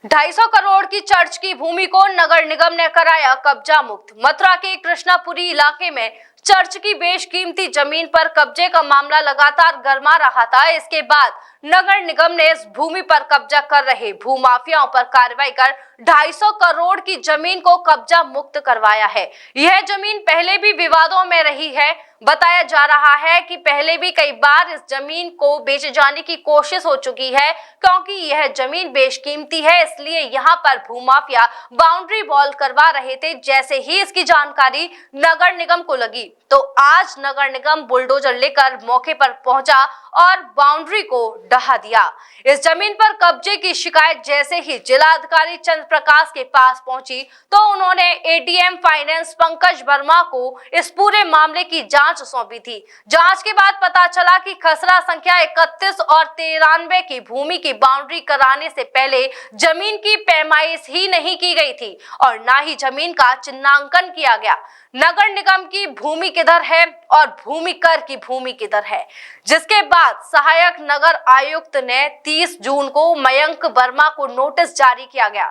250 करोड़ की चर्च की भूमि को नगर निगम ने कराया कब्जा मुक्त। मथुरा के कृष्णापुरी इलाके में चर्च की बेशकीमती जमीन पर कब्जे का मामला लगातार गर्मा रहा था। इसके बाद नगर निगम ने इस भूमि पर कब्जा कर रहे भूमाफियाओं पर कार्रवाई कर 250 करोड़ की जमीन को कब्जा मुक्त करवाया है। यह जमीन पहले भी विवादों में रही है। बताया जा रहा है कि पहले भी कई बार इस जमीन को बेचे जाने की कोशिश हो चुकी है, क्योंकि यह जमीन बेशकीमती है, इसलिए यहाँ पर भूमाफिया बाउंड्री वॉल करवा रहे थे। जैसे ही इसकी जानकारी नगर निगम को लगी तो आज नगर निगम बुलडोजर लेकर मौके पर पहुंचा और बाउंड्री को ढहा दिया। इस जमीन पर कब्जे की शिकायत जैसे ही जिलाधिकारी चंद्र प्रकाश के पास पहुंची तो उन्होंने एडीएम फाइनेंस पंकज वर्मा को इस पूरे मामले की जांच सौंपी थी। जांच के बाद पता चला कि खसरा संख्या 31 और 93 की भूमि की बाउंड्री कराने से पहले जमीन की पैमाइश ही नहीं की गई थी और ना ही जमीन का चिन्हांकन किया गया। नगर निगम की भूमि किधर है और भूमि कर की भूमि किधर है, जिसके बाद सहायक नगर आयुक्त ने 30 जून को मयंक वर्मा को नोटिस जारी किया गया,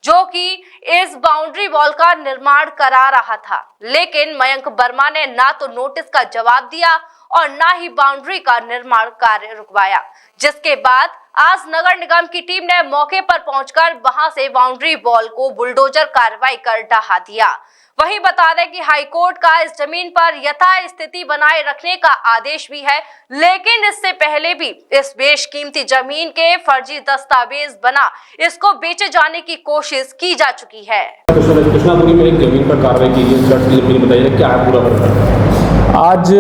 जो कि इस बाउंड्री वॉल का निर्माण करा रहा था। लेकिन मयंक वर्मा ने ना तो नोटिस का जवाब दिया और ना ही बाउंड्री का निर्माण कार्य रुकवाया, जिसके बाद आज नगर निगम की टीम ने मौके पर पहुंचकर वहां से बाउंड्री वॉल को बुलडोजर कार्रवाई कर ढहा दिया। वहीं बता दें कि हाईकोर्ट का इस जमीन पर यथास्थिति बनाए रखने का आदेश भी है, लेकिन इससे पहले भी इस बेशकीमती जमीन के फर्जी दस्तावेज बना इसको बेचे जाने की कोशिश की जा चुकी है। कृष्णापुरी में एक जमीन पर कार्रवाई की गई, चर्च की जमीन बताइए क्या है पूरा मामला। आज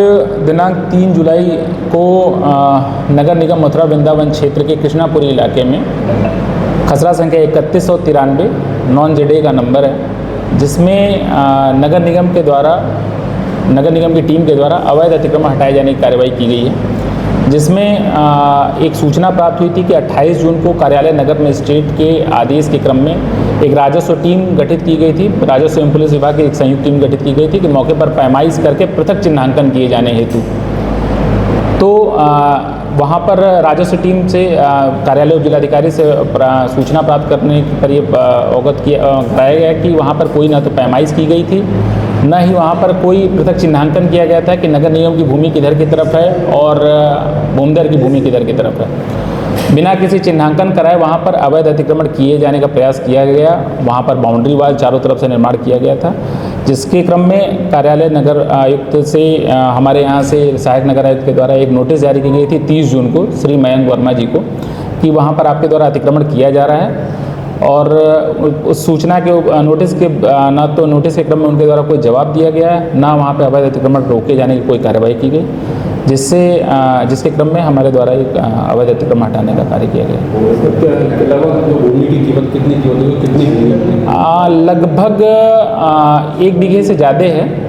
दिनांक 3 जुलाई को नगर निगम मथुरा वृंदावन क्षेत्र के कृष्णापुरी इलाके में खसरा संख्या 31 और 93 नॉन जेडे का नंबर है, जिसमें नगर निगम की टीम के द्वारा अवैध अतिक्रमण हटाए जाने की कार्रवाई की गई है, जिसमें एक सूचना प्राप्त हुई थी कि 28 जून को कार्यालय नगर मजिस्ट्रेट के आदेश के क्रम में एक राजस्व टीम गठित की गई थी। राजस्व एवं पुलिस विभाग की एक संयुक्त टीम गठित की गई थी कि मौके पर पैमाइश करके पृथक चिन्हांकन किए जाने हेतु तो वहाँ पर राजस्व टीम से कार्यालय उप जिलाधिकारी से सूचना प्राप्त करने पर ये अवगत कराया गया कि वहाँ पर कोई ना तो पैमाइश की गई थी, न ही वहाँ पर कोई पृथक चिन्हांकन किया गया था कि नगर निगम की भूमि किधर की तरफ है और भूमिधर की भूमि किधर की तरफ है। बिना किसी चिन्हांकन कराए वहाँ पर अवैध अतिक्रमण किए जाने का प्रयास किया गया। वहाँ पर बाउंड्री वाल चारों तरफ से निर्माण किया गया था, जिसके क्रम में कार्यालय नगर आयुक्त से हमारे यहाँ से सहायक नगर आयुक्त के द्वारा एक नोटिस जारी की गई थी 30 जून को श्री मयंक वर्मा जी को कि वहाँ पर आपके द्वारा अतिक्रमण किया जा रहा है। और उस सूचना के नोटिस के ना तो नोटिस के क्रम में उनके द्वारा कोई जवाब दिया गया है, ना वहाँ पर अवैध अतिक्रमण रोके जाने की कोई कार्रवाई की गई, जिसके क्रम में हमारे द्वारा एक अवैध अतिक्रमण हटाने का कार्य किया गया। लगभग भूमि की कीमत कितनी लगभग 1 बीघे से ज़्यादा है।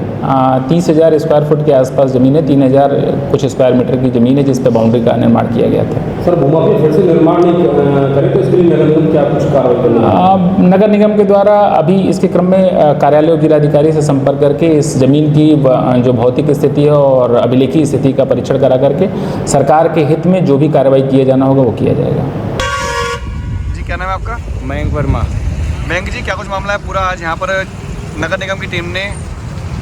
30,000 स्क्वायर फुट के आसपास ज़मीन है, 3,000 कुछ स्क्वायर मीटर की ज़मीन है, जिस पर बाउंड्री का निर्माण किया गया था। सर भूमाफिया फिर से निर्माण नहीं करे तो इसके लिए नगर निगम क्या कुछ कार्रवाई करेगा? नगर निगम के द्वारा अभी इसके क्रम में कार्यालय उप जिलाधिकारी से संपर्क करके इस जमीन की जो भौतिक स्थिति है और अभिलेखीय स्थिति का परीक्षण करा करके सरकार के हित में जो भी कार्रवाई किया जाना होगा वो किया जाएगा। जी क्या नाम है आपका? मयंक वर्मा। मयंक जी क्या कुछ मामला है पूरा? आज यहाँ पर नगर निगम की टीम ने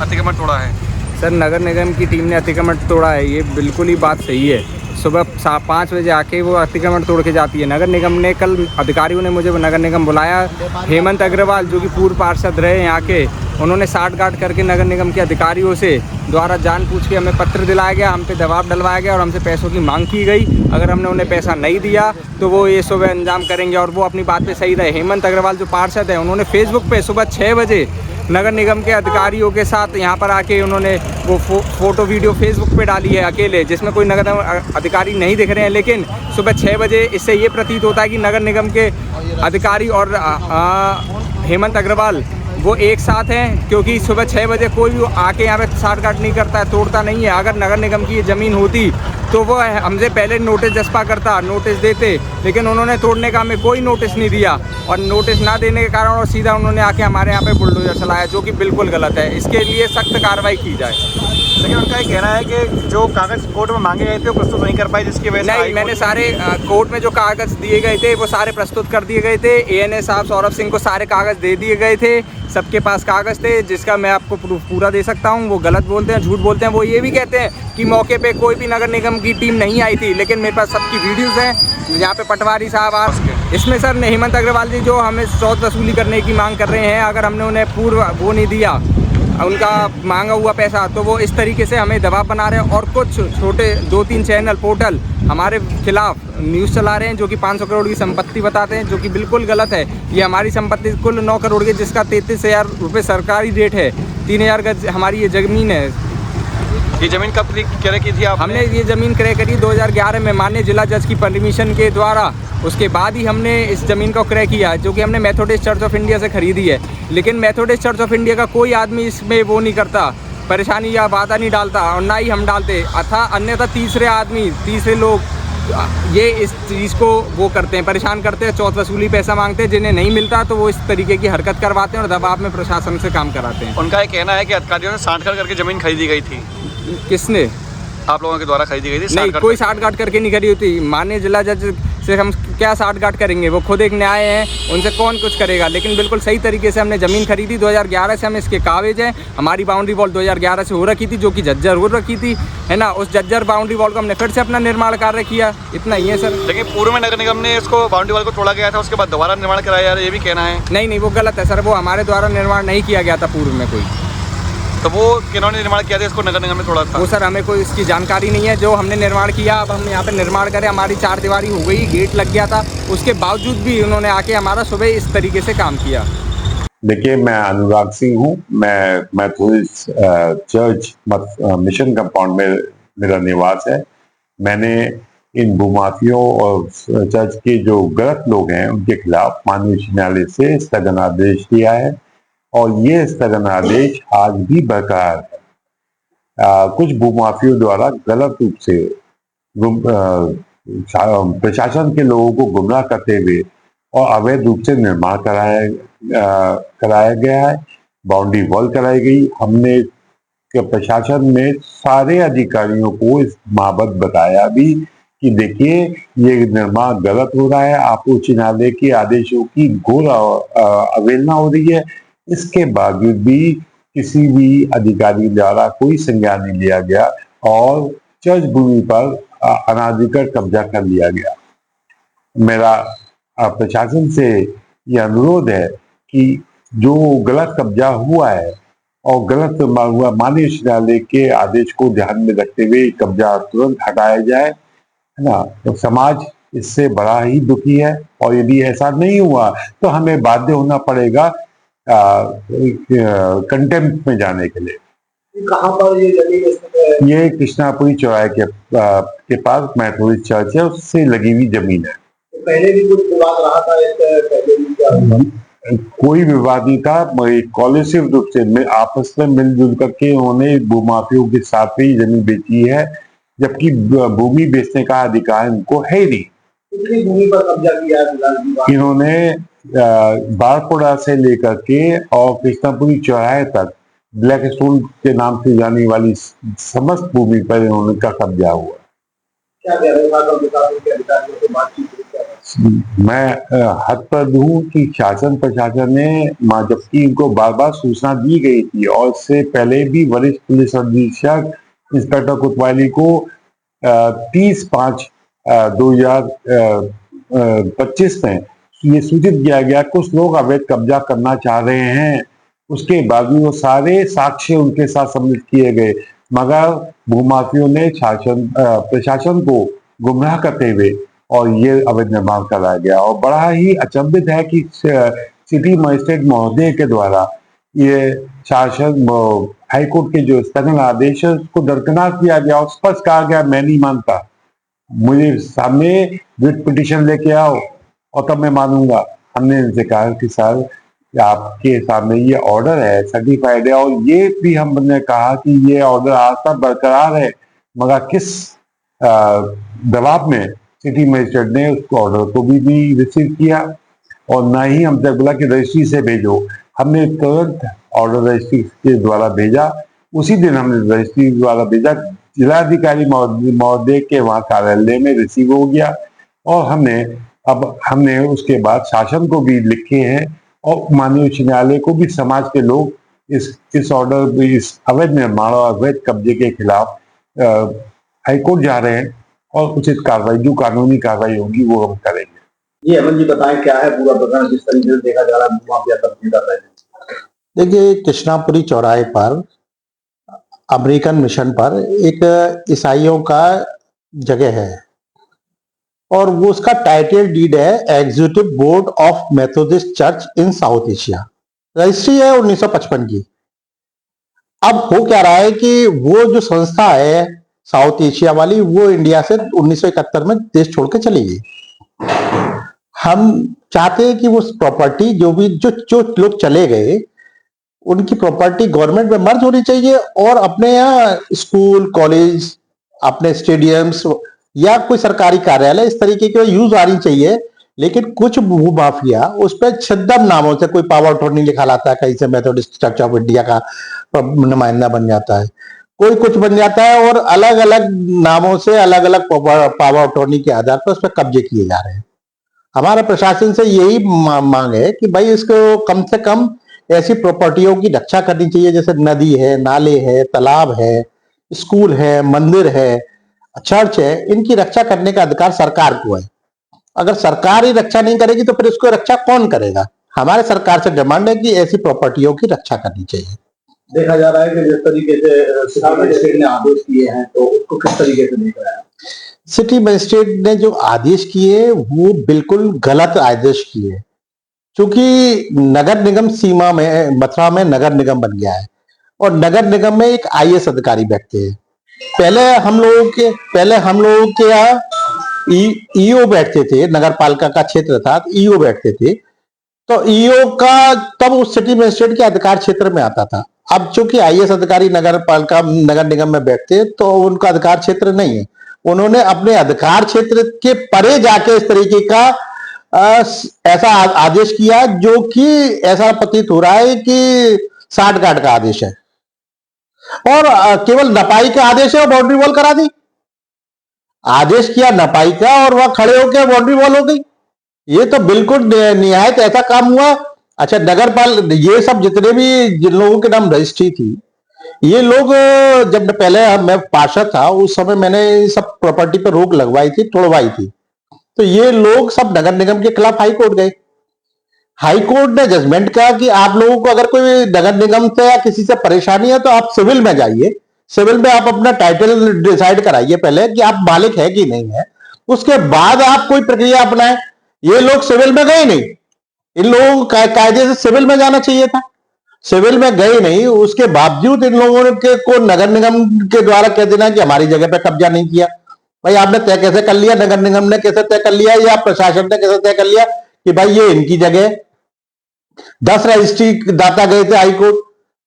अतिक्रमण तोड़ा है। सर नगर निगम की टीम ने अतिक्रमण तोड़ा है, ये बिल्कुल ही बात सही है। सुबह 5 बजे आके वो अतिक्रमण तोड़ के जाती है। नगर निगम ने कल अधिकारियों ने मुझे नगर निगम बुलाया। हेमंत अग्रवाल जो कि पूर्व पार्षद रहे यहाँ के, उन्होंने साठगांठ करके नगर निगम के अधिकारियों से द्वारा जान पूछ के हमें पत्र दिलाया गया, हम पे दबाव डलवाया गया और हमसे पैसों की मांग की गई। अगर हमने उन्हें पैसा नहीं दिया तो वो ये सुबह अंजाम करेंगे, और वो अपनी बात पे सही रहे। हेमंत अग्रवाल जो पार्षद है, उन्होंने फेसबुक पे सुबह 6 बजे नगर निगम के अधिकारियों के साथ यहाँ पर आके उन्होंने वो फोटो वीडियो फेसबुक पे डाली है अकेले, जिसमें कोई नगर अधिकारी नहीं दिख रहे हैं। लेकिन सुबह 6 बजे इससे ये प्रतीत होता है कि नगर निगम के अधिकारी और हेमंत अग्रवाल वो एक साथ हैं, क्योंकि सुबह 6 बजे कोई भी आके यहाँ पे साठगांठ नहीं करता है, तोड़ता नहीं है। अगर नगर निगम की ये ज़मीन होती तो वो हमसे पहले नोटिस जस्पा करता, नोटिस देते, लेकिन उन्होंने तोड़ने का हमें कोई नोटिस नहीं दिया। और नोटिस ना देने के कारण और सीधा उन्होंने आके हमारे यहाँ पे बुलडोजर चलाया, जो कि बिल्कुल गलत है। इसके लिए सख्त कार्रवाई की जाए। लेकिन उनका ये कहना है कि जो कागज कोर्ट में मांगे गए थे वो प्रस्तुत नहीं कर पाए, जिसकी वजह से नहीं, मैंने सारे कोर्ट में जो कागज़ दिए गए थे वो सारे प्रस्तुत कर दिए गए थे। एएनए साहब सौरभ सिंह को सारे कागज़ दे दिए गए थे, सबके पास कागज़ थे, जिसका मैं आपको प्रूफ पूरा दे सकता हूँ। वो गलत बोलते हैं, झूठ बोलते हैं। वो ये भी कहते हैं कि मौके पे कोई भी नगर निगम की टीम नहीं आई थी, लेकिन मेरे पास सबकी वीडियोज़ हैं। यहाँ पे पटवारी साहब आप इसमें सर हेमंत अग्रवाल जी जो हमें शौत वसूली करने की मांग कर रहे हैं, अगर हमने उन्हें पूर्व वो नहीं दिया उनका मांगा हुआ पैसा, तो वो इस तरीके से हमें दबाव बना रहे हैं। और कुछ छोटे 2-3 चैनल पोर्टल हमारे खिलाफ न्यूज़ चला रहे हैं जो कि 500 करोड़ की संपत्ति बताते हैं, जो कि बिल्कुल गलत है। ये हमारी संपत्ति कुल 9 करोड़ की, जिसका 33,000 रुपये सरकारी रेट है। 3,000 गज हमारी ये ज़मीन है। ये ज़मीन कब क्रय की थी आपने? हमने ये ज़मीन क्रय करी 2011 में माननीय जिला जज की परमिशन के द्वारा। उसके बाद ही हमने इस ज़मीन को क्रय किया, जो कि हमने मेथोडिस्ट चर्च ऑफ इंडिया से खरीदी है। लेकिन मेथोडिस्ट चर्च ऑफ इंडिया का कोई आदमी इसमें वो नहीं करता, परेशानी या बाधा नहीं डालता, और ना ही हम डालते। अन्यथा तीसरे लोग ये इस चीज़ को वो करते हैं, परेशान करते हैं, चौथ वसूली पैसा मांगते हैं। जिन्हें नहीं मिलता तो वो इस तरीके की हरकत करवाते हैं और दबाव में प्रशासन से काम कराते हैं। उनका ये कहना है कि अधिकारियों ने साठ करके ज़मीन खरीदी गई थी। किसने? आप लोगों के द्वारा खरीदी गई थी? नहीं, कोई साठगांठ करके नहीं करी होती। माननीय जिला जज से हम क्या साठगांठ करेंगे? वो खुद एक न्याय हैं, उनसे कौन कुछ करेगा। लेकिन बिल्कुल सही तरीके से हमने ज़मीन खरीदी। 2011 से हम इसके कागज हैं। हमारी बाउंड्री वॉल 2011 से हो रखी थी, जो कि जज्जर हो रखी थी, है ना। उस जज्जर बाउंड्री वॉल को हमने फिर से अपना निर्माण कार्य किया, इतना ही है सर। लेकिन पूर्व में नगर निगम ने इसको बाउंड्री वॉल को तोड़ा गया था, उसके बाद दोबारा निर्माण कराया जा रहा है, ये भी कहना है। नहीं, वो गलत है सर। वो हमारे द्वारा निर्माण नहीं किया गया था पूर्व में कोई। तो वो किन्होंने निर्माण किया था, इसको नगर निगम ने तोड़ा था? वो सर हमें कोई इसकी जानकारी नहीं है। जो हमने निर्माण किया, अब हम यहाँ पे निर्माण करें, हमारी 4 दीवारी हो गई, गेट लग गया था, उसके बावजूद भी उन्होंने आके हमारा सुबह इस तरीके से काम किया। देखिए, मैं अनुराग सिंह हूँ। मैं मेथोडिस्ट चर्च मिशन कंपाउंड में मेरा निवास है। मैंने इन भूमाफियों और चर्च के जो गलत लोग हैं उनके खिलाफ माननीय उच्च न्यायालय से स्थगन आदेश दिया है, और ये स्थगन आदेश आज भी बरकरार है। कुछ भूमाफियों द्वारा गलत रूप से प्रशासन के लोगों को गुमराह करते हुए और अवैध रूप से निर्माण कराया गया है, बाउंड्री वॉल कराई गई। हमने प्रशासन ने सारे अधिकारियों को इस बाबत बताया भी कि देखिए ये निर्माण गलत हो रहा है, आप उच्च न्यायालय के आदेशों की घोर अवहेलना हो रही है। इसके बावजूद भी किसी भी अधिकारी द्वारा कोई संज्ञान नहीं लिया गया और चर्च भूमि पर अनाधिकृत कब्जा कर लिया गया। मेरा प्रशासन से यह अनुरोध है कि जो गलत कब्जा हुआ है और गलत हुआ, माननीय उच्च न्यायालय के आदेश को ध्यान में रखते हुए कब्जा तुरंत हटाया जाए, है ना। तो समाज इससे बड़ा ही दुखी है, और यदि ऐसा नहीं हुआ तो हमें बाध्य होना पड़ेगा कंटेम्प्ट में जाने के लिए। कहाँ पर ये जमीन? ये कृष्णापुरी चौराहे के पास मेथोडिस्ट चर्च है, उससे लगी हुई जमीन है। तो पहले भी कुछ विवाद रहा था? पहले भी क्या कोई विवाद नहीं था। कॉलेसिव रूप से आपस में मिलजुल करके उन्होंने भूमाफियों के साथ ही जमीन बेची है, जबकि भूमि बेचने का अधिकार इनको है ही नहीं। कितनी भूमि पर कब्जा किया है? इन्होंने बारपोड़ा से लेकर के और कृष्णापुरी चौराहे तक ब्लैक स्टोन के नाम से जाने वाली समस्त भूमि पर इनका कब्जा हुआ। क्या कह रहे हैं? मैं हतप्रद हूँ कि शासन प्रशासन ने, जबकि इनको बार बार सूचना दी गई थी और इससे पहले भी वरिष्ठ पुलिस अधीक्षक इंस्पेक्टर कोतवाली को 30/5/2025 में ये सूचित किया गया कुछ लोग अवैध कब्जा करना चाह रहे हैं। उसके बाद भी वो सारे साक्ष्य उनके साथ सम्मिलित किए गए, मगर भूमाफियों ने प्रशासन को गुमराह करते हुए और ये अवैध निर्माण कराया गया। और बड़ा ही अचंभित है कि सिटी मजिस्ट्रेट महोदय के द्वारा ये शासन हाईकोर्ट के जो स्थगन आदेश है उसको दरकिनार किया गया और स्पष्ट कहा गया मैं नहीं मानता, मुझे सामने रिट पिटीशन लेके आओ और तब मैं मानूंगा। हमने इनसे कहा कि सर आपके सामने ये ऑर्डर है, सर्टिफाइड है, और ये भी हमने कहा कि ये ऑर्डर आज तक बरकरार है, मगर किस दबाव में सिटी मजिस्ट्रेट ने उस ऑर्डर को भी रिसीव किया और ना ही हमसे बोला कि रजिस्ट्री से भेजो। हमने तुरंत ऑर्डर रजिस्ट्री के द्वारा भेजा, उसी दिन हमने रजिस्ट्री वाला भेजा, जिलाधिकारी महोदय के वहाँ कार्यालय में रिसीव हो गया और हमने उसके बाद शासन को भी लिखे हैं और माननीय उच्च न्यायालय को भी समाज के लोग इस ऑर्डर, इस अवैध निर्माण और अवैध कब्जे के खिलाफ हाईकोर्ट जा रहे हैं और उचित कार्रवाई, जो कानूनी कार्रवाई होगी वो हम करेंगे। जी अमन जी बताएं क्या है पूरा प्रकरण, जिस तरीके से देखा जा रहा है माफिया कब्जे कर रहे हैं। देखिए, कृष्णापुरी चौराहे पर अमेरिकन मिशन पर एक ईसाइयों का जगह है और वो उसका टाइटल डीड है executive board of Methodist church in south Asia. Registry है 1955 की। अब हो क्या रहा है कि वो जो संस्था है साउथ एशिया वाली, वो इंडिया से 1971 में देश छोड़ के चली गई। हम चाहते हैं कि वो प्रॉपर्टी जो लोग चले गए, उनकी प्रॉपर्टी गवर्नमेंट में मर्ज होनी चाहिए और अपने यहाँ स्कूल, कॉलेज, अपने स्टेडियम्स या कोई सरकारी कार्यालय इस तरीके के यूज आनी चाहिए। लेकिन कुछ भू माफिया उस पर छद्म नामों से, कोई पावर अटॉर्नी लिखा लाता है, कहीं से मेथोडिस्ट चर्च ऑफ इंडिया का नुमाइंदा बन जाता है, कोई कुछ बन जाता है और अलग अलग नामों से अलग अलग पावर अटॉर्नी के आधार पर उस पर कब्जे किए जा रहे हैं। हमारे प्रशासन से यही मांग है कि भाई इसको कम से कम ऐसी प्रॉपर्टियों की रक्षा करनी चाहिए, जैसे नदी है, नाले है, तालाब है, स्कूल है, मंदिर है, चर्च है। इनकी रक्षा करने का अधिकार सरकार को है। अगर सरकार ही रक्षा नहीं करेगी तो फिर इसको रक्षा कौन करेगा? हमारे सरकार से डिमांड है कि ऐसी प्रॉपर्टियों की रक्षा करनी चाहिए। देखा जा रहा है कि जिस तरीके से सिटी मजिस्ट्रेट ने आदेश किए हैं तो उसको किस तरीके से देख रहे हैं? सिटी मजिस्ट्रेट ने जो आदेश किए वो बिल्कुल गलत आदेश किए, क्योंकि नगर निगम सीमा में, मथुरा में नगर निगम बन गया है और नगर निगम में एक IAS अधिकारी बैठते हैं। पहले हम लोगों के यहाँ EO बैठते थे, नगर पालिका का क्षेत्र था, EO बैठते थे। तो EO का तब उस सिटी मजिस्ट्रेट के अधिकार क्षेत्र में आता था। अब चूंकि IAS अधिकारी नगर निगम में बैठते हैं तो उनका अधिकार क्षेत्र नहीं है। उन्होंने अपने अधिकार क्षेत्र के परे जाके इस तरीके का ऐसा आदेश किया जो कि ऐसा प्रतीत हो रहा है कि साठगांठ का आदेश है और केवल नपाई का आदेश है और बाउंड्री वॉल करा दी। आदेश किया नपाई का और वह खड़े होकर बाउंड्री वॉल हो गई। ये तो बिल्कुल निहायत ऐसा काम हुआ। अच्छा, ये सब जितने भी जिन लोगों के नाम रजिस्ट्री थी, ये लोग जब पहले मैं पार्षद था उस समय मैंने सब प्रॉपर्टी पर रोक लगवाई थी, तोड़वाई थी। तो ये लोग सब नगर निगम के खिलाफ हाई कोर्ट गए। हाई कोर्ट ने जजमेंट किया कि आप लोगों को अगर कोई नगर निगम से या किसी से परेशानी है तो आप सिविल में जाइए, सिविल में आप अपना टाइटल डिसाइड कराइए पहले कि आप मालिक है कि नहीं है, उसके बाद आप कोई प्रक्रिया अपनाएं। ये लोग सिविल में गए नहीं, इन लोगों को कायदे से सिविल में जाना चाहिए था, सिविल में गए नहीं। उसके बावजूद इन लोगों को नगर निगम के द्वारा कह देना कि हमारी जगह पे कब्जा नहीं किया। भाई आपने तय कैसे कर लिया? नगर निगम ने कैसे तय कर लिया या प्रशासन ने कैसे तय कर लिया कि भाई ये इनकी जगह? 10 रजिस्ट्री दाता गए थे हाई कोर्ट,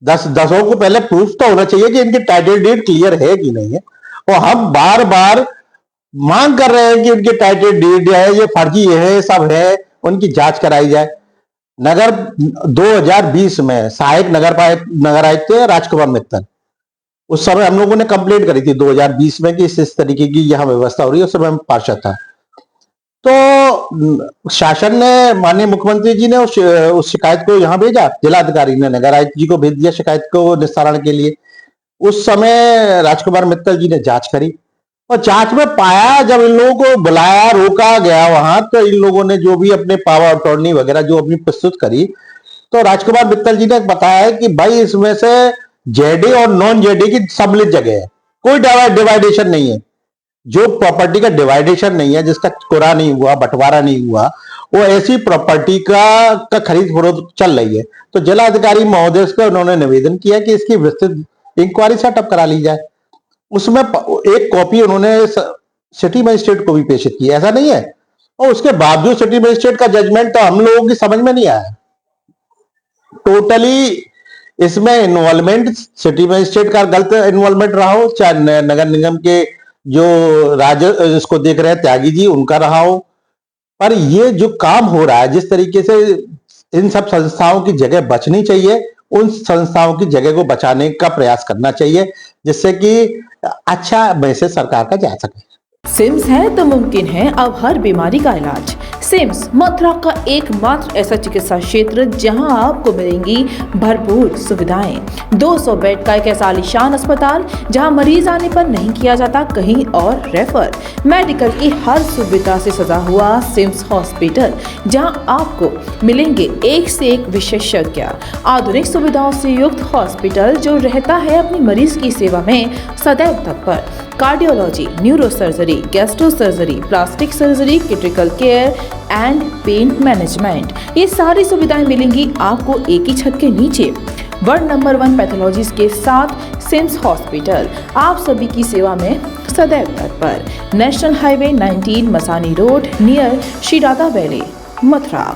10 को पहले प्रूफ तो होना चाहिए कि इनकी टाइटल डीड क्लियर है कि नहीं है। और हम बार बार मांग कर रहे हैं कि उनकी टाइटल डीड है, ये फर्जी है, सब है, उनकी जांच कराई जाए। 2020 में सहायक नगर आयुक्त थे राजकुमार मित्तल। उस समय हम लोगों ने कंप्लेंट करी थी 2020 में कि इस तरीके की यहाँ व्यवस्था हो रही है। उस समय हम पार्षद था। तो शासन ने, माननीय मुख्यमंत्री जी ने उस शिकायत को यहाँ भेजा, जिलाधिकारी ने नगर आयुक्त जी को भेज दिया शिकायत को निस्तारण के लिए। उस समय राजकुमार मित्तल जी ने जांच करी और जांच में पाया, जब इन लोगों को बुलाया, रोका गया वहां, तो इन लोगों ने जो भी अपने पावर अटॉर्नी वगैरह जो अपनी प्रस्तुत करी, तो राजकुमार मित्तल जी ने बताया कि भाई इसमें से जेडी और नॉन जेडी की सम्मिलित जगह है, कोई डिवाइडेशन नहीं है। जो प्रॉपर्टी का डिवाइडेशन नहीं है, जिसका कुरा नहीं हुआ, बंटवारा नहीं हुआ, वो ऐसी प्रॉपर्टी का खरीद फरोख्त चल रही है। तो जिलाधिकारी महोदय को उन्होंने निवेदन किया कि इसकी विस्तृत इंक्वायरी सेटअप करा ली जाए। उसमें एक कॉपी उन्होंने सिटी मजिस्ट्रेट को भी प्रेषित की, ऐसा नहीं है। और उसके बावजूद सिटी मजिस्ट्रेट का जजमेंट तो हम लोगों की समझ में नहीं आया। टोटली इसमें इन्वॉल्वमेंट सिटी मजिस्ट्रेट का गलत इन्वॉल्वमेंट रहा हो, चाहे नगर निगम के जो इसको देख रहे हैं त्यागी जी उनका रहा हो, पर ये जो काम हो रहा है, जिस तरीके से इन सब संस्थाओं की जगह बचनी चाहिए उन संस्थाओं की जगह को बचाने का प्रयास करना चाहिए, जिससे कि अच्छा मैसेज सरकार का जा सके। सिम्स है तो मुमकिन है अब हर बीमारी का इलाज। सिम्स मथुरा का एकमात्र ऐसा चिकित्सा क्षेत्र जहां आपको मिलेंगी भरपूर सुविधाएं। 200 बेड का एक ऐसा आलीशान अस्पताल जहां मरीज आने पर नहीं किया जाता कहीं और रेफर। मेडिकल की हर सुविधा से सजा हुआ सिम्स हॉस्पिटल जहां आपको मिलेंगे एक से एक विशेषज्ञ। आधुनिक सुविधाओं से युक्त हॉस्पिटल जो रहता है अपनी मरीज की सेवा में सदैव तत्पर। Cardiology, neuro surgery, gastro surgery, plastic surgery, critical care and pain management, ये सारी सुविधाएं मिलेंगी आपको एक ही छत के नीचे। वर्ल्ड नंबर 1 पैथोलॉजीज के साथ सिम्स हॉस्पिटल आप सभी की सेवा में सदैव तत्पर। National highway 19 Masani road near Shri Radha valley, Mathura.